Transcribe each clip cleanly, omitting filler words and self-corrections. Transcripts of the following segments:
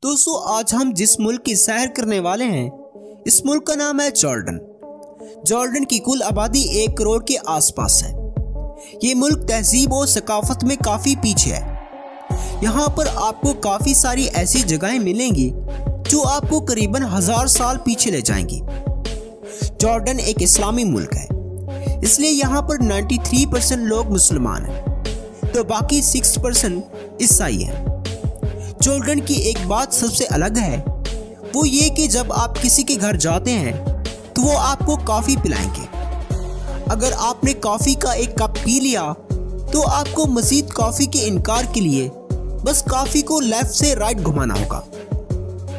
दोस्तों आज हम जिस मुल्क की सैर करने वाले हैं इस मुल्क का नाम है जॉर्डन। जॉर्डन की कुल आबादी 1 करोड़ के आसपास है। ये मुल्क तहजीब और सकाफत में काफ़ी पीछे है। यहाँ पर आपको काफ़ी सारी ऐसी जगहें मिलेंगी जो आपको करीबन 1000 साल पीछे ले जाएंगी। जॉर्डन एक इस्लामी मुल्क है, इसलिए यहाँ पर 93% लोग मुसलमान हैं तो बाकी 6% ईसाई हैं। जॉर्डन की एक बात सबसे अलग है, वो ये कि जब आप किसी के घर जाते हैं तो वो आपको कॉफ़ी पिलाएंगे। अगर आपने कॉफ़ी का एक कप पी लिया तो आपको मज़ीद कॉफ़ी के इनकार के लिए बस कॉफ़ी को लेफ्ट से राइट घुमाना होगा,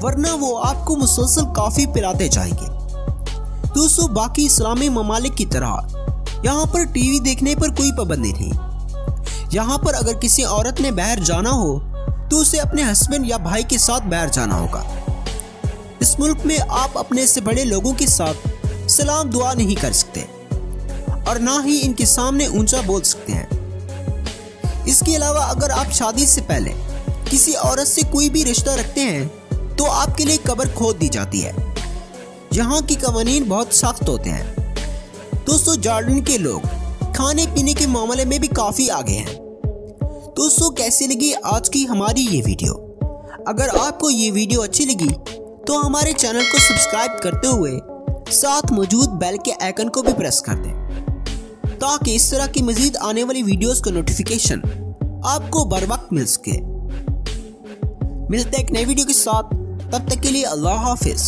वरना वो आपको मुसलसल कॉफ़ी पिलाते जाएंगे। दोस्तों बाकी इस्लामी ममालिक की तरह यहाँ पर टीवी देखने पर कोई पाबंदी नहीं। यहाँ पर अगर किसी औरत ने बाहर जाना हो तो उसे अपने हस्बैंड या भाई के साथ बाहर जाना होगा। इस मुल्क में आप अपने से बड़े लोगों के साथ सलाम दुआ नहीं कर सकते और ना ही इनके सामने ऊंचा बोल सकते हैं। इसके अलावा अगर आप शादी से पहले किसी औरत से कोई भी रिश्ता रखते हैं तो आपके लिए कब्र खोद दी जाती है। यहाँ की कवानीन बहुत सख्त होते हैं। दोस्तों जॉर्डन के लोग खाने पीने के मामले में भी काफ़ी आगे हैं। दोस्तों कैसी लगी आज की हमारी ये वीडियो? अगर आपको ये वीडियो अच्छी लगी तो हमारे चैनल को सब्सक्राइब करते हुए साथ मौजूद बेल के आइकन को भी प्रेस कर दें ताकि इस तरह की मजीद आने वाली वीडियोस का नोटिफिकेशन आपको बर वक्त मिल सके। मिलते हैं एक नई वीडियो के साथ, तब तक के लिए अल्लाह हाफिज।